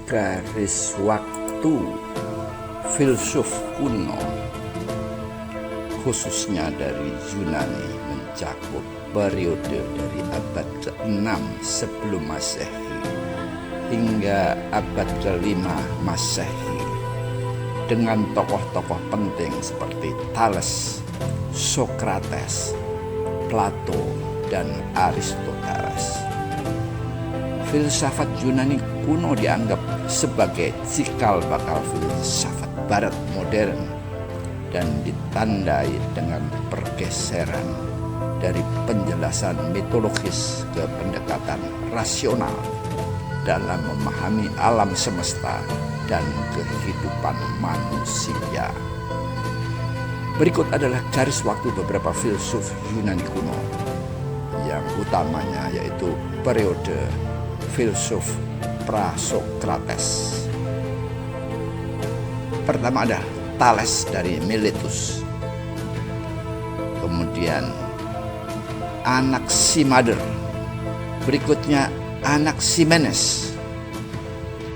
Garis waktu filsuf kuno, khususnya dari Yunani, mencakup periode dari abad ke-6 sebelum Masehi hingga abad ke-5 Masehi, dengan tokoh-tokoh penting seperti Thales, Sokrates, Plato, dan Aristoteles. Filsafat Yunani kuno dianggap sebagai cikal bakal filsafat Barat modern dan ditandai dengan pergeseran dari penjelasan mitologis ke pendekatan rasional dalam memahami alam semesta dan kehidupan manusia. Berikut adalah garis waktu beberapa filsuf Yunani kuno, yang utamanya yaitu periode filsuf pra-Sokrates. Pertama ada Thales dari Miletus, kemudian Anaximander, berikutnya Anaximenes,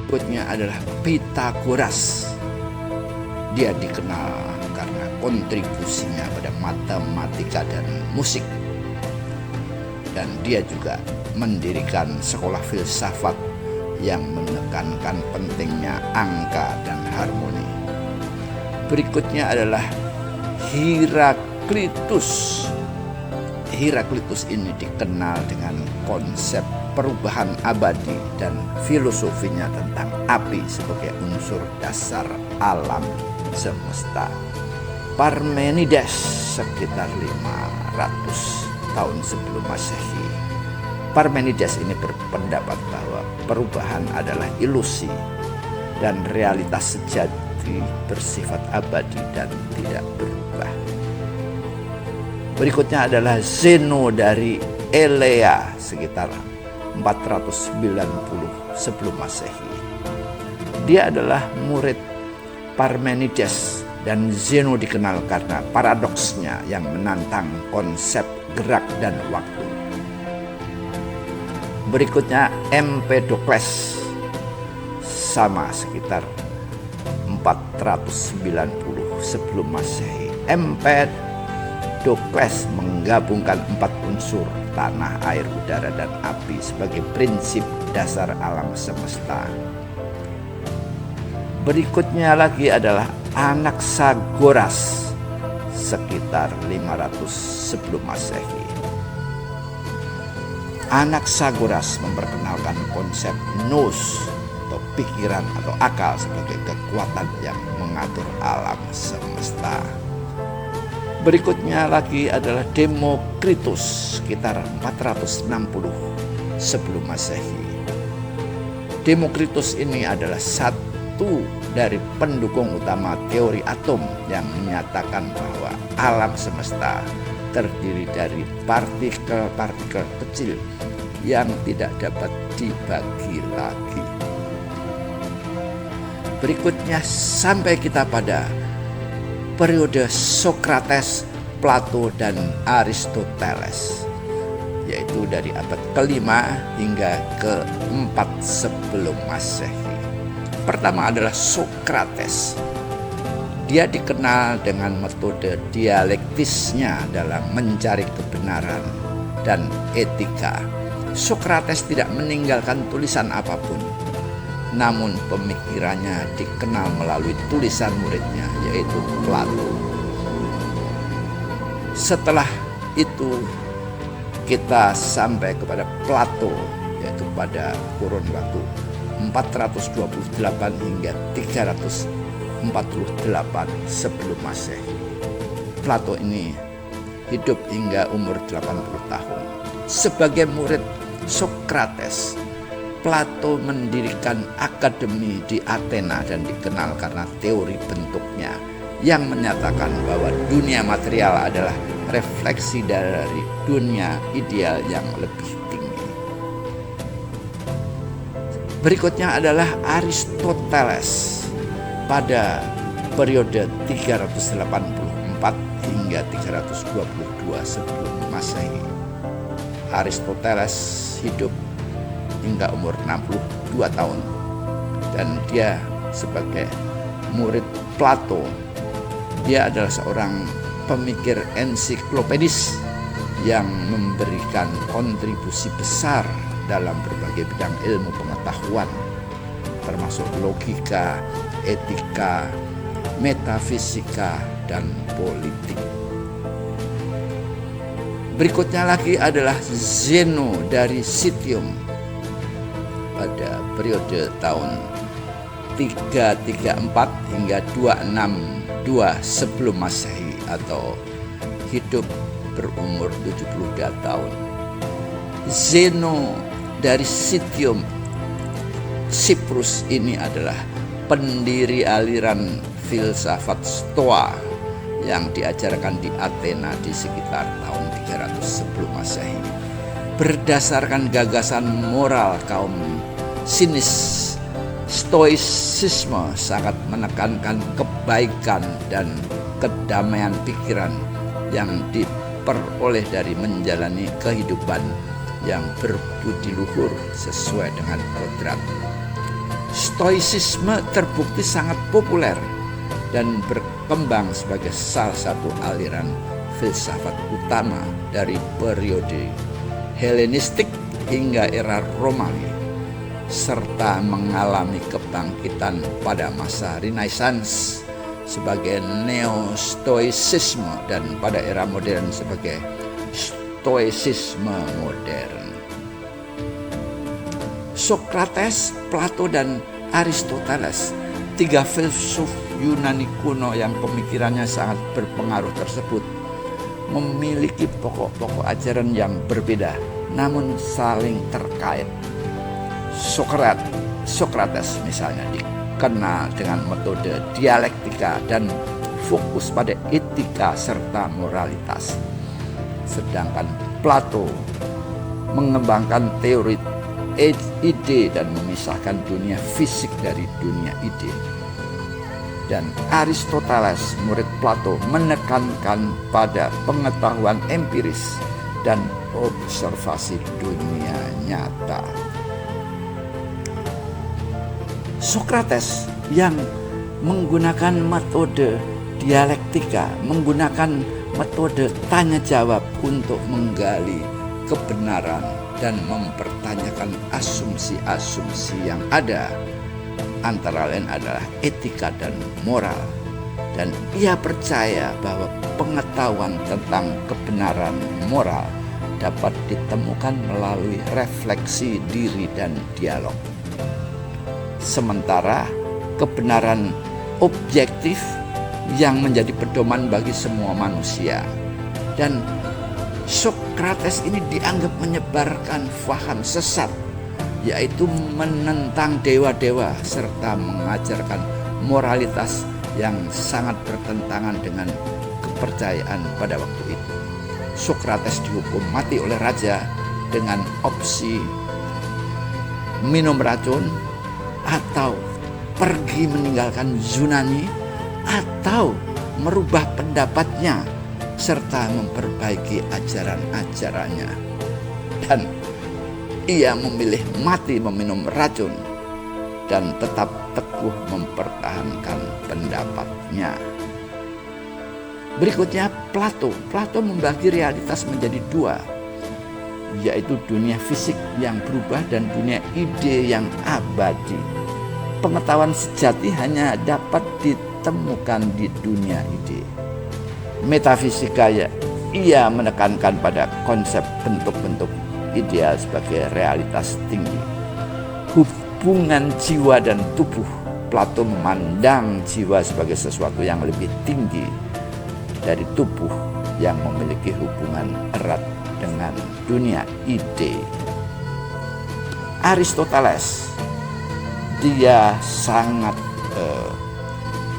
berikutnya adalah Pythagoras. Dia dikenal karena kontribusinya pada matematika dan musik, dan dia juga mendirikan sekolah filsafat yang menekankan pentingnya angka dan harmoni. Berikutnya adalah Heraklitus. Heraklitus ini dikenal dengan konsep perubahan abadi dan filosofinya tentang api sebagai unsur dasar alam semesta. Parmenides sekitar 500 tahun sebelum Masehi. Parmenides ini berpendapat bahwa perubahan adalah ilusi dan realitas sejati bersifat abadi dan tidak berubah. Berikutnya adalah Zeno dari Elea sekitar 490 sebelum Masehi. Dia adalah murid Parmenides, dan Zeno dikenal karena paradoksnya yang menantang konsep gerak dan waktu. Berikutnya Empedokles, sama sekitar 490 sebelum Masehi. Empedokles menggabungkan 4 unsur tanah, air, udara, dan api sebagai prinsip dasar alam semesta. Berikutnya lagi adalah Anaxagoras sekitar 500 sebelum Masehi. Anaxagoras memperkenalkan konsep nous atau pikiran atau akal sebagai kekuatan yang mengatur alam semesta. Berikutnya lagi adalah Demokritus sekitar 460 sebelum Masehi. Demokritus ini adalah satu dari pendukung utama teori atom yang menyatakan bahwa alam semesta terdiri dari partikel-partikel kecil yang tidak dapat dibagi lagi. Berikutnya sampai kita pada periode Sokrates, Plato, dan Aristoteles, yaitu dari abad ke-5 hingga ke-4 sebelum Masehi. Pertama adalah Sokrates. Dia dikenal dengan metode dialektisnya dalam mencari kebenaran dan etika. Sokrates tidak meninggalkan tulisan apapun, namun pemikirannya dikenal melalui tulisan muridnya, yaitu Plato. Setelah itu kita sampai kepada Plato, yaitu pada kurun waktu 428 hingga 348 sebelum Masehi. Plato ini hidup hingga umur 80 tahun. Sebagai murid Sokrates, Plato mendirikan akademi di Athena dan dikenal karena teori bentuknya yang menyatakan bahwa dunia material adalah refleksi dari dunia ideal yang lebih tinggi. Berikutnya adalah Aristoteles pada periode 384 hingga 322 sebelum Masehi. Aristoteles hidup hingga umur 62 tahun, dan dia sebagai murid Plato, dia adalah seorang pemikir ensiklopedis yang memberikan kontribusi besar dalam berbagai bidang ilmu pengetahuan, termasuk logika, etika, metafisika, dan politik. Berikutnya lagi adalah Zeno dari Citium pada periode tahun 334 hingga 262 sebelum Masehi, atau hidup berumur 72 tahun. Zeno dari Citium Siprus ini adalah pendiri aliran filsafat Stoa yang diajarkan di Athena di sekitar tahun 300 sebelum Masehi. Berdasarkan gagasan moral kaum sinis, Stoicisme sangat menekankan kebaikan dan kedamaian pikiran yang diperoleh dari menjalani kehidupan yang berbudi luhur sesuai dengan kodrat. Stoicisme terbukti sangat populer dan berkembang sebagai salah satu aliran filsafat utama dari periode Helenistik hingga era Romawi, serta mengalami kebangkitan pada masa Renaissance sebagai neo-stoicisme dan pada era modern sebagai stoicisme modern. Sokrates, Plato, dan Aristoteles, tiga filsuf Yunani kuno yang pemikirannya sangat berpengaruh tersebut, memiliki pokok-pokok ajaran yang berbeda namun saling terkait. Sokrates misalnya dikenal dengan metode dialektika dan fokus pada etika serta moralitas. Sedangkan Plato mengembangkan teori ide dan memisahkan dunia fisik dari dunia ide. Dan Aristoteles, murid Plato, menekankan pada pengetahuan empiris dan observasi dunia nyata. Sokrates yang menggunakan metode dialektika, menggunakan metode tanya jawab untuk menggali kebenaran dan mempertanyakan asumsi-asumsi yang ada, antara lain adalah etika dan moral. Dan ia percaya bahwa pengetahuan tentang kebenaran moral dapat ditemukan melalui refleksi diri dan dialog. Sementara kebenaran objektif yang menjadi pedoman bagi semua manusia. Dan Sokrates ini dianggap menyebarkan faham sesat, yaitu menentang dewa-dewa serta mengajarkan moralitas yang sangat bertentangan dengan kepercayaan pada waktu itu. Sokrates dihukum mati oleh raja dengan opsi minum racun, atau pergi meninggalkan Yunani, atau merubah pendapatnya serta memperbaiki ajaran-ajarannya. Dan ia memilih mati meminum racun dan tetap teguh mempertahankan pendapatnya. Berikutnya Plato. Plato membagi realitas menjadi dua, yaitu dunia fisik yang berubah dan dunia ide yang abadi. Pengetahuan sejati hanya dapat ditemukan di dunia ide. Metafisika, ia menekankan pada konsep bentuk-bentuk ideal sebagai realitas tinggi. Hubungan jiwa dan tubuh, Plato memandang jiwa sebagai sesuatu yang lebih tinggi dari tubuh yang memiliki hubungan erat dengan dunia ide. Aristoteles, dia sangat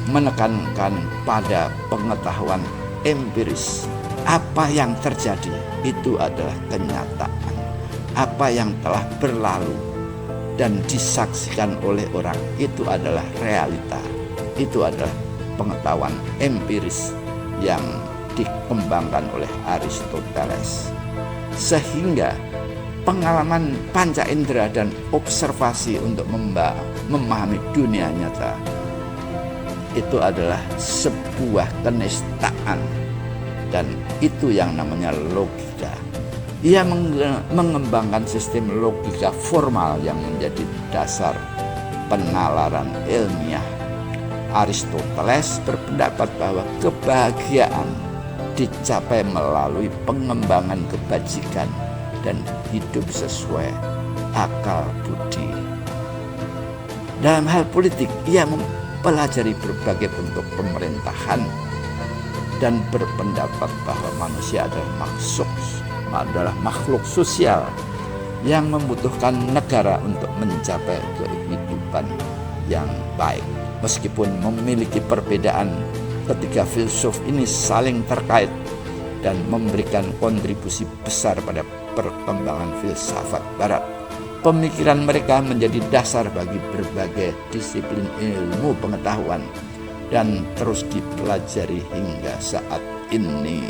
menekankan pada pengetahuan empiris. Apa yang terjadi itu adalah kenyataan. Apa yang telah berlalu dan disaksikan oleh orang itu adalah realita. Itu adalah pengetahuan empiris yang dikembangkan oleh Aristoteles. sehingga pengalaman panca indera dan observasi untuk memahami dunia nyata itu adalah sebuah kenistaan, dan itu yang namanya logika. Ia mengembangkan sistem logika formal yang menjadi dasar penalaran ilmiah. Aristoteles berpendapat bahwa kebahagiaan dicapai melalui pengembangan kebajikan dan hidup sesuai akal budi. Dalam hal politik, ia mempelajari berbagai bentuk pemerintahan dan berpendapat bahwa manusia adalah makhluk sosial yang membutuhkan negara untuk mencapai kehidupan yang baik. Meskipun memiliki perbedaan, ketiga filsuf ini saling terkait dan memberikan kontribusi besar pada perkembangan filsafat Barat. Pemikiran mereka menjadi dasar bagi berbagai disiplin ilmu pengetahuan dan terus dipelajari hingga saat ini.